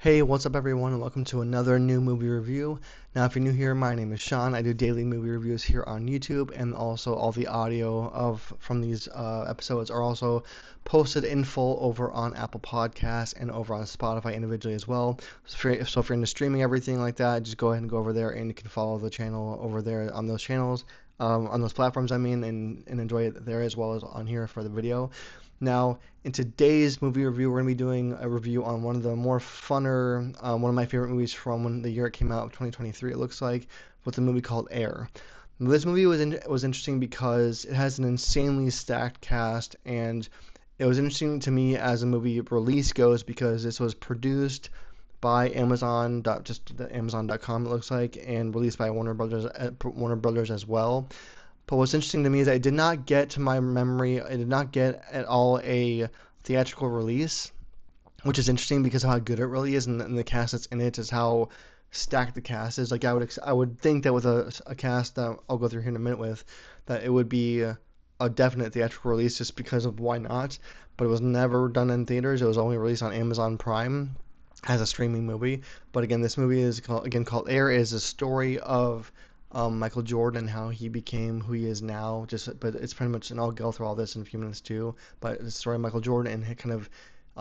Hey, what's up everyone, and welcome to another new movie review. Now, if you're new here, my name is Sean. I do daily movie reviews here on YouTube, and also all the audio of from these episodes are also posted in full over on Apple Podcasts and over on Spotify individually as well. So if you're into streaming everything like that, just go ahead and go over there, and you can follow the channel over there on those channels, on those platforms, and enjoy it there as well as on here for the video. Now, in today's movie review, we're going to be doing a review on one of the more funner, one of my favorite movies from when the year it came out, 2023, it looks like, with a movie called Air. This movie was interesting because it has an insanely stacked cast, and it was interesting to me as a movie release goes because this was produced by Amazon, just the Amazon.com it looks like, and released by Warner Brothers as well. But what's interesting to me is that it did not get to my memory. It did not get at all a theatrical release, which is interesting because of how good it really is, and the cast that's in it is how stacked the cast is. Like I would think that with a cast that I'll go through here in a minute with, that it would be a definite theatrical release just because of why not. But it was never done in theaters. It was only released on Amazon Prime as a streaming movie. But again, this movie is called Air. It is a story of Michael Jordan, how he became who he is now. But it's pretty much, and I'll go through all this in a few minutes too. But it's the story of Michael Jordan and kind of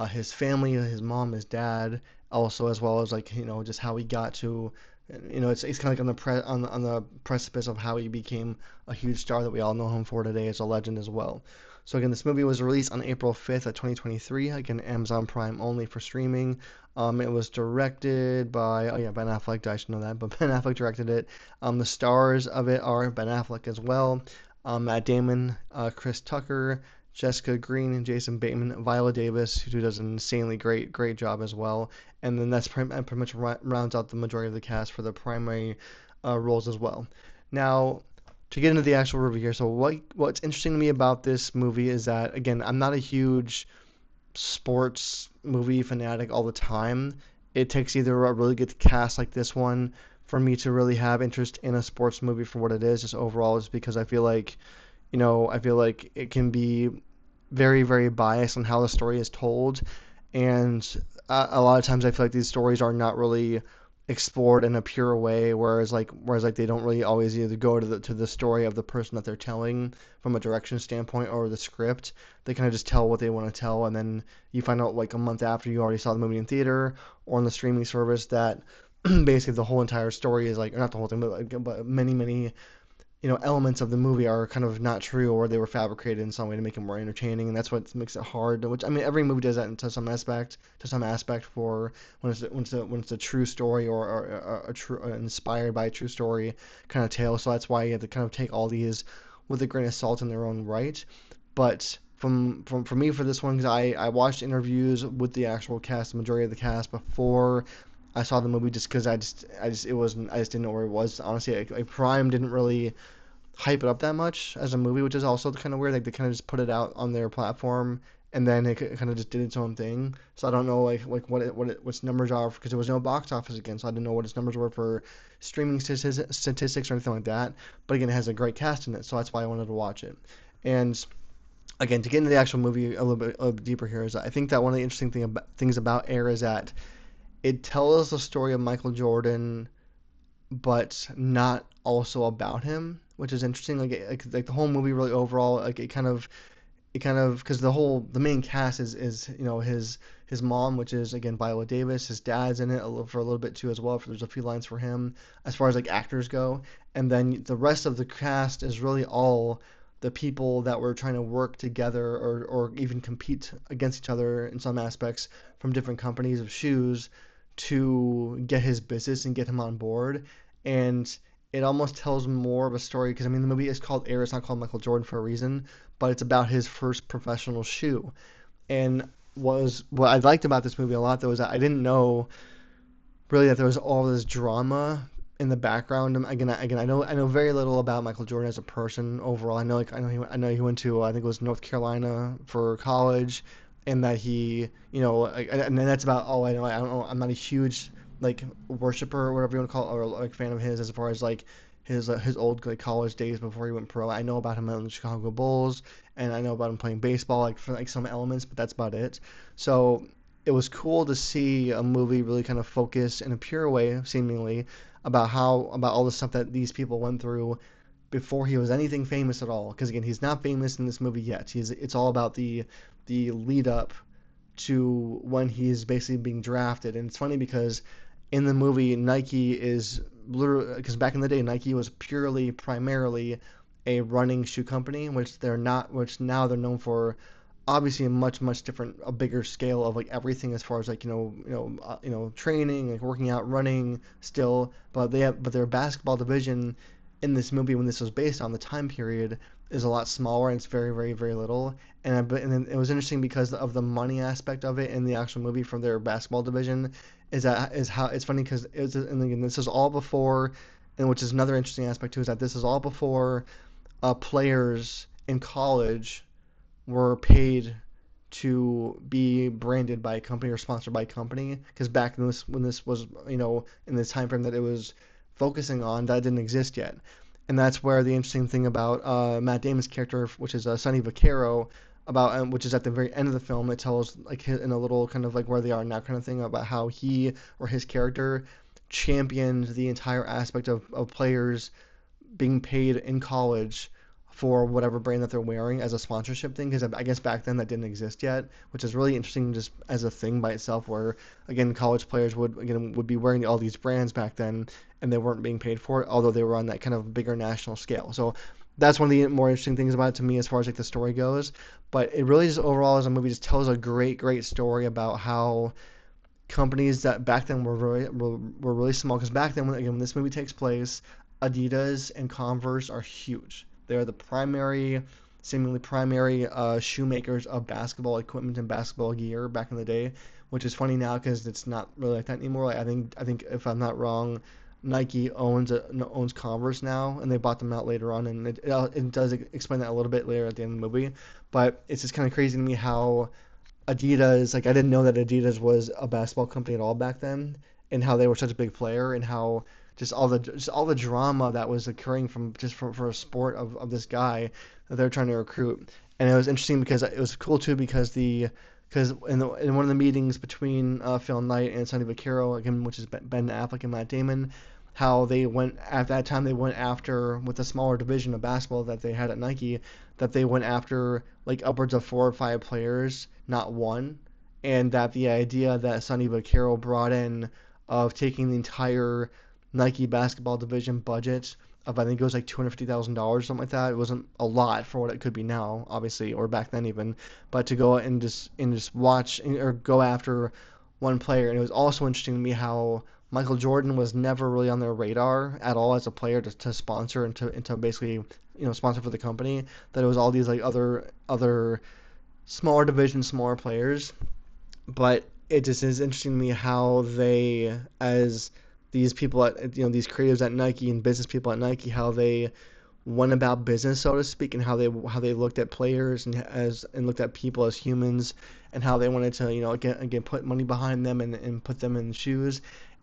his family, his mom, his dad, also as well as like just how he got to, it's kind of like on the precipice of how he became a huge star that we all know him for today as a legend as well. So again, this movie was released on April 5th of 2023. Again, Amazon Prime only for streaming. It was directed by, oh yeah, Ben Affleck. I should know that, but Ben Affleck directed it. The stars of it are Ben Affleck as well, Matt Damon, Chris Tucker, Jessica Green, and Jason Bateman, Viola Davis, who does an insanely great job as well. And then that's pretty much rounds out the majority of the cast for the primary roles as well. Now, to get into the actual review here, so what's interesting to me about this movie is that, again, I'm not a huge sports movie fanatic all the time. It takes either a really good cast like this one for me to really have interest in a sports movie for what it is, just overall, is because I feel like it can be very biased on how the story is told, and a lot of times I feel like these stories are not really explored in a pure way, whereas they don't really always either go to the story of the person that they're telling from a direction standpoint or the script. They kind of just tell what they want to tell, and then you find out like a month after you already saw the movie in theater or on the streaming service that basically the whole entire story is like, or not the whole thing, but many elements of the movie are kind of not true, or they were fabricated in some way to make it more entertaining, and that's what makes it hard. Which, I mean, every movie does that to some aspect for when it's a true story, or a true inspired by a true story kind of tale. So that's why you have to kind of take all these with a grain of salt in their own right. But for me for this one, because I watched interviews with the actual cast, the majority of the cast, before I saw the movie, just because I just didn't know where it was. Honestly, Prime didn't really hype it up that much as a movie, which is also kind of weird. Like they kind of just put it out on their platform, and then it kind of just did its own thing. So I don't know what's numbers are, because there was no box office again, so I didn't know what its numbers were for streaming statistics or anything like that. But again, it has a great cast in it, so that's why I wanted to watch it. And again, to get into the actual movie a little bit deeper here, is I think that one of the interesting things about Air is that it tells the story of Michael Jordan, but not also about him, which is interesting. Like the whole movie really overall, like it kind of because the main cast is his mom, which is again Viola Davis. His dad's in it for a little bit too as well. There's a few lines for him as far as like actors go, and then the rest of the cast is really all the people that were trying to work together, or even compete against each other in some aspects, from different companies of shoes to get his business and get him on board. And it almost tells more of a story, because I mean the movie is called Air. It's not called Michael Jordan for a reason, but it's about his first professional shoe. And what I liked about this movie a lot though is that I didn't know really that there was all this drama in the background. Again, I know very little about Michael Jordan as a person overall. I know he went to, I think it was North Carolina for college, and that and that's about all I know. I don't know. I'm not a huge like worshiper or whatever you want to call it, or like fan of his as far as like his old like college days before he went pro. I know about him on the Chicago Bulls, and I know about him playing baseball, like for like some elements, but that's about it. So it was cool to see a movie really kind of focus in a pure way, seemingly, about all the stuff that these people went through before he was anything famous at all. Because again, he's not famous in this movie yet. It's all about the lead up to when he's basically being drafted. And it's funny because in the movie, Nike is literally, because back in the day, Nike was primarily a running shoe company, which they're not, which now they're known for obviously a much different, a bigger scale of like everything as far as like training, like working out, running still, but their basketball division in this movie when this was based on the time period is a lot smaller and it's very little. And then it was interesting because of the money aspect of it in the actual movie from their basketball division is how it's funny because it's and again this is all before, and which is another interesting aspect too, is that this is all before players in college were paid to be branded by a company or sponsored by a company, because back in this when this was in this time frame that it was focusing on, that didn't exist yet. And that's where the interesting thing about Matt Damon's character, which is Sonny Vaccaro, about which is at the very end of the film, it tells like in a little kind of like where they are now kind of thing about how he or his character championed the entire aspect of players being paid in college for whatever brand that they're wearing as a sponsorship thing, because I guess back then that didn't exist yet, which is really interesting just as a thing by itself, where again college players would be wearing all these brands back then and they weren't being paid for it, although they were on that kind of bigger national scale. So that's one of the more interesting things about it to me as far as like the story goes. But it really just overall as a movie just tells a great story about how companies that back then were really small, because back then when this movie takes place, Adidas and Converse are huge. They are the seemingly primary shoemakers of basketball equipment and basketball gear back in the day, which is funny now because it's not really like that anymore. Like I think if I'm not wrong, Nike owns Converse now, and they bought them out later on, and it does explain that a little bit later at the end of the movie. But it's just kind of crazy to me how Adidas, like I didn't know that Adidas was a basketball company at all back then, and how they were such a big player, and how just all the drama that was occurring from just for a sport of this guy that they're trying to recruit. And it was interesting because it was cool too because in one of the meetings between Phil Knight and Sonny Vaccaro, again, which is Ben Affleck and Matt Damon, how they went at that time they went after with the smaller division of basketball that they had at Nike, that they went after like upwards of 4 or 5 players, not one, and that the idea that Sonny Vaccaro brought in of taking the entire Nike basketball division budget of I think it was like $250,000, something like that. It wasn't a lot for what it could be now, obviously, or back then even, but to go and just watch or go after one player. And it was also interesting to me how Michael Jordan was never really on their radar at all as a player to sponsor and to basically sponsor for the company. That it was all these like other smaller division, smaller players. But it just is interesting to me how they, as these people at these creatives at Nike and business people at Nike, how they went about business, so to speak, and how they looked at players and looked at people as humans, and how they wanted to again put money behind them and put them in shoes.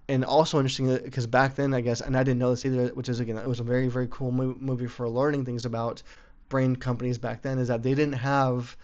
And also interesting because back then, I guess, and I didn't know this either, which is again it was a very cool movie for learning things about brand companies back then, is that they didn't have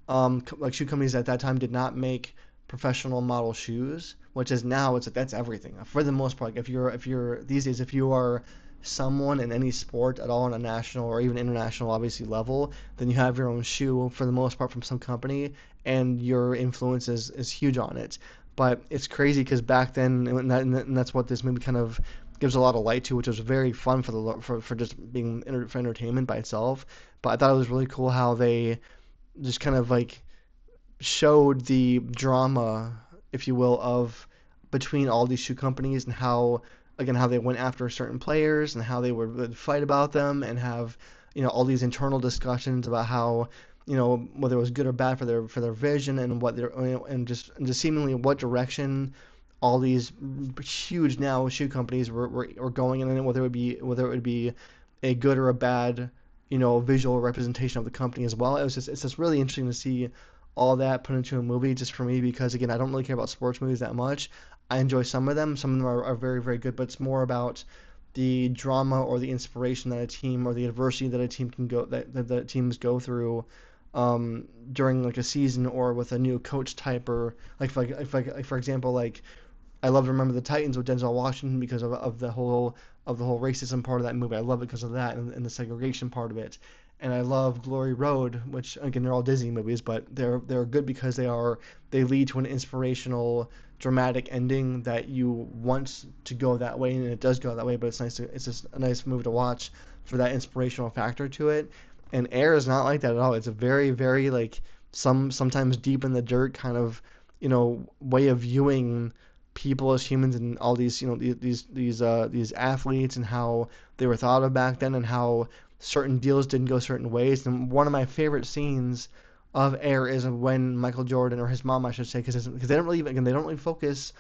like shoe companies at that time did not make professional model shoes, which is now it's like that's everything for the most part. Like if you're these days, if you are someone in any sport at all on a national or even international obviously level, then you have your own shoe for the most part from some company, and your influence is huge on it. But it's crazy because back then, and that's what this movie kind of gives a lot of light to, which was very fun for just being for entertainment by itself. But I thought it was really cool how they just kind of like showed the drama, if you will, of between all these shoe companies, and how again how they went after certain players and how they would fight about them and have all these internal discussions about how whether it was good or bad for their vision, and what their and just seemingly what direction all these huge now shoe companies were going in, and whether it would be a good or a bad visual representation of the company as well. It's just really interesting to see all that put into a movie, just for me, because again I don't really care about sports movies that much. I enjoy some of them are very good, but it's more about the drama or the inspiration that a team or the adversity that a team can go that the teams go through during like a season or with a new coach type or like for example like I love to remember the Titans with Denzel Washington because of the whole racism part of that movie. I love it because of that and the segregation part of it. And I love Glory Road, which again they're all Disney movies, but they're good because they lead to an inspirational, dramatic ending that you want to go that way, and it does go that way. But it's just a nice movie to watch for that inspirational factor to it. And Air is not like that at all. It's a very very like sometimes deep in the dirt kind of way of viewing people as humans and all these these athletes and how they were thought of back then and how certain deals didn't go certain ways. And one of my favorite scenes of Air is when Michael Jordan or his mom, I should say, because they don't really again they don't really focus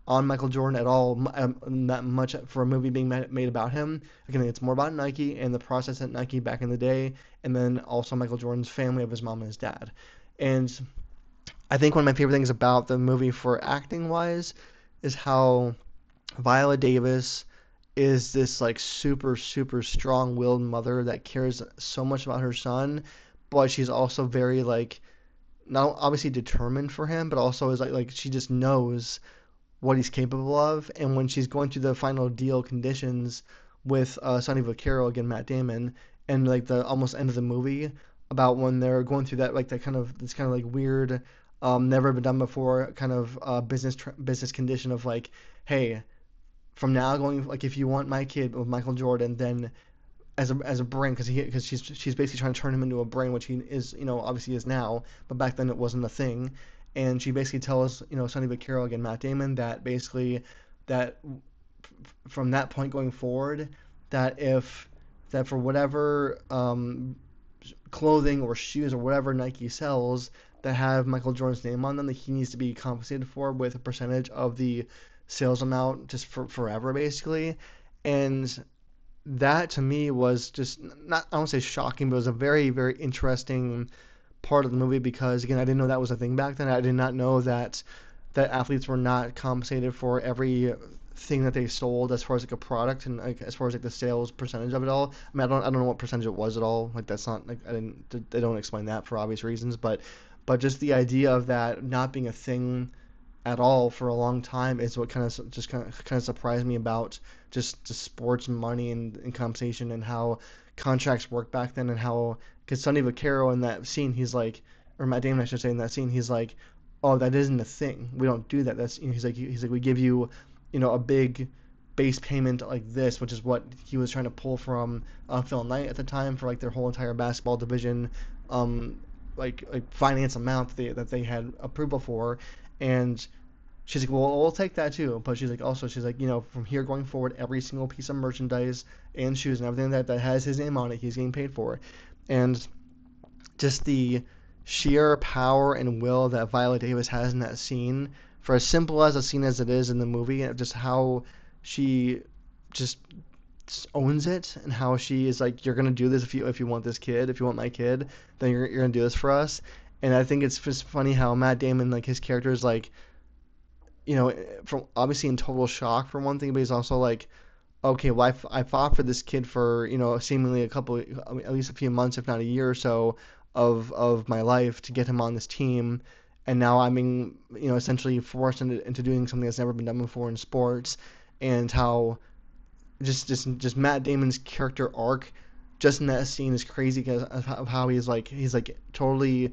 on Michael Jordan at all that much for a movie being made about him. Again, it's more about Nike and the process at Nike back in the day, and then also Michael Jordan's family of his mom and his dad. And I think one of my favorite things about the movie for acting wise is how Viola Davis is this like super super strong-willed mother that cares so much about her son, but she's also very like not obviously determined for him, but also is like she just knows what he's capable of. And when she's going through the final deal conditions with Sonny Vaccaro again, Matt Damon, and like the almost end of the movie about when they're going through that like that kind of this kind of like weird, never been done before kind of business condition of like, hey, from now going like if you want my kid with Michael Jordan, then as a brain because she's basically trying to turn him into a brain, which he is obviously is now, but back then it wasn't a thing. And she basically tells Sonny Vaccaro again, Matt Damon, that basically that from that point going forward, that if that for whatever clothing or shoes or whatever Nike sells that have Michael Jordan's name on them, that he needs to be compensated for with a percentage of the sales amount just for forever basically. And that to me was just not I don't say shocking, but it was a very very interesting part of the movie because again I didn't know that was a thing back then. I did not know that athletes were not compensated for every thing that they sold as far as like a product and like as far as like the sales percentage of it all. I mean I don't know what percentage it was at all. Like that's not like I didn't they don't explain that for obvious reasons, but just the idea of that not being a thing at all for a long time is what kind of surprised me about just sports money and compensation and how contracts work back then and how because Sonny Vaccaro in that scene or Matt Damon I should say in that scene he's like, oh that isn't a thing, we don't do that, that's he's like we give you a big base payment like this, which is what he was trying to pull from Phil Knight at the time for like their whole entire basketball division, um, like finance amount that they had approval for. And she's like, well, we'll take that too. But she's like, from here going forward, every single piece of merchandise and shoes and everything that has his name on it, he's getting paid for. And just the sheer power and will that Viola Davis has in that scene, for as simple as a scene as it is in the movie, and just how she just owns it and how she is like, you're gonna do this if you want this kid, if you want my kid, then you're gonna do this for us. And I think it's just funny how Matt Damon like his character is like from obviously in total shock for one thing, but he's also like, okay, well, I fought for this kid for seemingly I mean, at least a few months, if not a year or so, of my life to get him on this team, and now I'm being essentially forced into doing something that's never been done before in sports, and how just Matt Damon's character arc just in that scene is crazy because of how he's like totally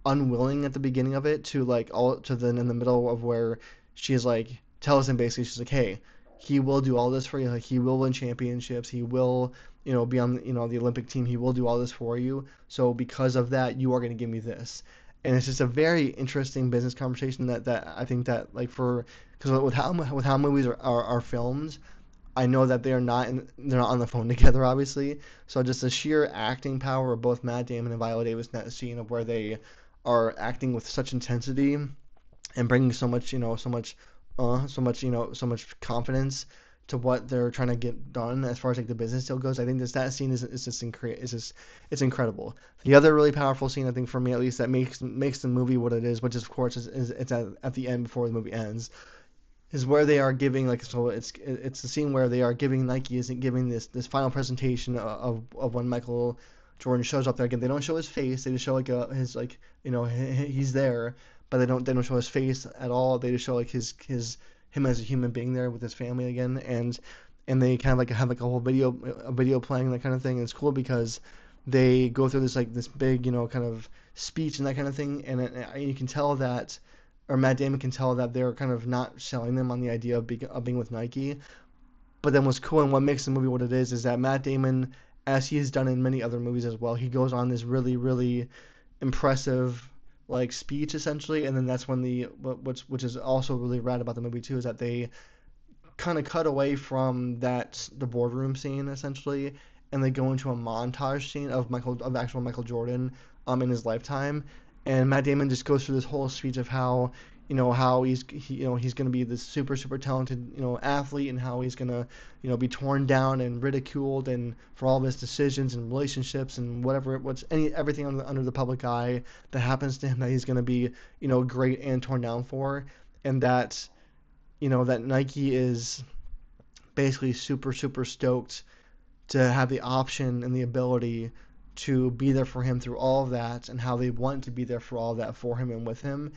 unwilling at the beginning of it to like all to then in the middle of where she's like tells him basically she's like, hey, he will do all this for you, like he will win championships, he will be on the Olympic team, he will do all this for you, so because of that you are going to give me this. And it's just a very interesting business conversation that I think that like for because with how movies are filmed, I know that they're not on the phone together obviously. So just the sheer acting power of both Matt Damon and Viola Davis in that scene of where they are acting with such intensity and bringing so much, so much confidence to what they're trying to get done as far as like the business deal goes. I think that scene it's incredible. The other really powerful scene I think for me at least that makes the movie what it is, which is of course is it's at the end before the movie ends, is where they are giving like so it's the scene where they are giving Nike isn't giving this final presentation of when Michael Jordan shows up there again. They don't show his face. They just show like his like he's there, but they don't show his face at all. They just show like his him as a human being there with his family again, and they kind of like have like a video playing, that kind of thing. And it's cool because they go through this big kind of speech and that kind of thing, and you can tell that, or Matt Damon can tell that they're kind of not selling them on the idea of being with Nike. But then what's cool and what makes the movie what it is that Matt Damon, as he has done in many other movies as well, he goes on this really, really impressive like speech essentially, and then that's when which is also really rad about the movie too, is that they kind of cut away from the boardroom scene essentially, and they go into a montage scene of actual Michael Jordan in his lifetime, and Matt Damon just goes through this whole speech of how how he's going to be this super super talented athlete, and how he's going to be torn down and ridiculed and for all of his decisions and relationships and everything under the public eye that happens to him, that he's going to be great and torn down for, and that that Nike is basically super super stoked to have the option and the ability to be there for him through all of that, and how they want to be there for all of that for him and with him,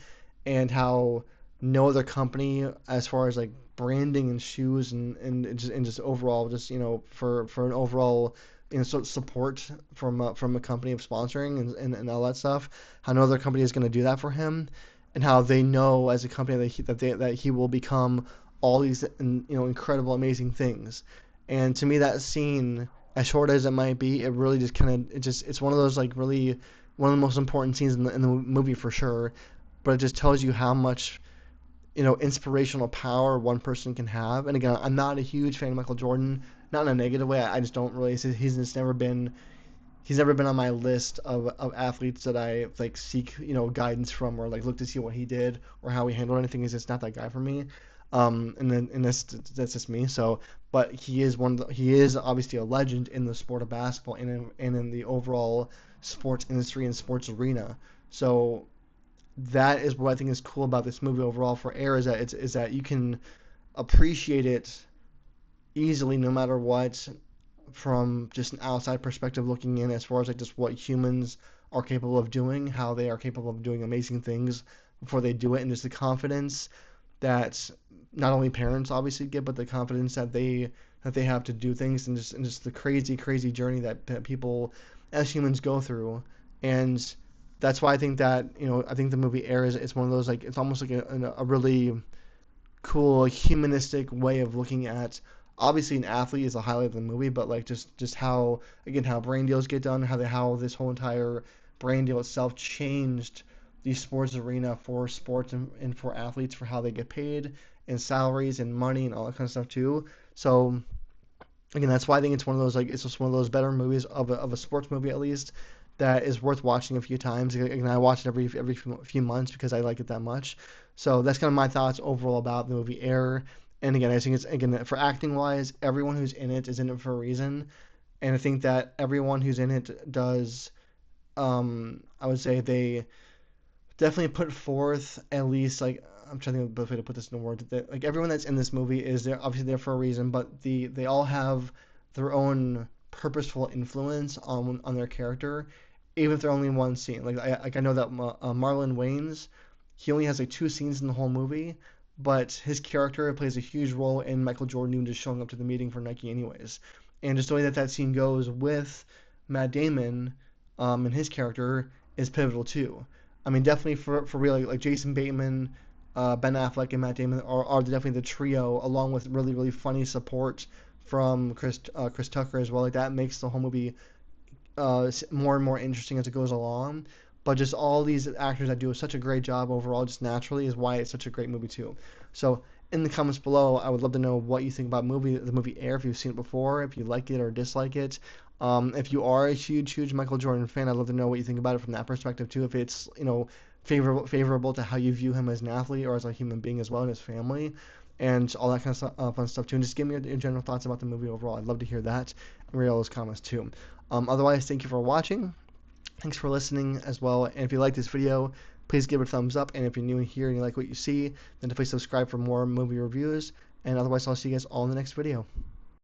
and how no other company, as far as like branding and shoes and just overall, just for an overall support from a company of sponsoring and all that stuff, how no other company is going to do that for him, and how they know as a company that he will become all these incredible amazing things. And to me, that scene, as short as it might be, it really just it's one of those like really one of the most important scenes in the movie for sure. But it just tells you how much inspirational power one person can have. And again, I'm not a huge fan of Michael Jordan, not in a negative way. I just don't really. He's never been on my list of athletes that I like seek guidance from, or like look to see what he did or how he handled anything. He's just not that guy for me. And that's just me. So, but he is obviously a legend in the sport of basketball and in the overall sports industry and sports arena. So that is what I think is cool about this movie overall for Air, is that you can appreciate it easily no matter what, from just an outside perspective looking in, as far as like just what humans are capable of doing, how they are capable of doing amazing things before they do it, and just the confidence that not only parents obviously get, but the confidence that they have to do things, and just the crazy crazy journey that people as humans go through. And that's why I think that I think the movie Air is one of those, like, it's almost like a really cool humanistic way of looking at, obviously an athlete is a highlight of the movie, but like just how, again, how brand deals get done, how this whole entire brand deal itself changed the sports arena for sports and for athletes, for how they get paid and salaries and money and all that kind of stuff too. So again, that's why I think it's one of those, like, it's just one of those better movies of a sports movie at least, that is worth watching a few times. Again, I watch it every few months because I like it that much. So that's kind of my thoughts overall about the movie Air. And again, I think it's, again, for acting wise, everyone who's in it is in it for a reason, and I think that everyone who's in it does. I would say they definitely put forth, at least, like, I'm trying to think of the best way to put this in words. That, like, everyone that's in this movie is there, obviously there for a reason, but they all have their own purposeful influence on their character, even if they're only in one scene. Like I know that Marlon Wayans, he only has like two scenes in the whole movie, but his character plays a huge role in Michael Jordan even just showing up to the meeting for Nike anyways. And just the way that scene goes with Matt Damon, and his character is pivotal too. I mean, definitely for real, like Jason Bateman, Ben Affleck, and Matt Damon are definitely the trio, along with really really funny support from Chris Tucker as well. Like, that makes the whole movie more and more interesting as it goes along. But just all these actors that do such a great job overall, just naturally, is why it's such a great movie too. So in the comments below, I would love to know what you think about the movie Air, if you've seen it before, if you like it or dislike it. If you are a huge Michael Jordan fan, I'd love to know what you think about it from that perspective too. If it's favorable to how you view him as an athlete or as a human being as well, and his family, and all that kind of fun stuff too. And just give me your general thoughts about the movie overall. I'd love to hear that and read all those comments too. Otherwise, thank you for watching. Thanks for listening as well. And if you like this video, please give it a thumbs up. And if you're new here and you like what you see, then definitely subscribe for more movie reviews. And otherwise, I'll see you guys all in the next video.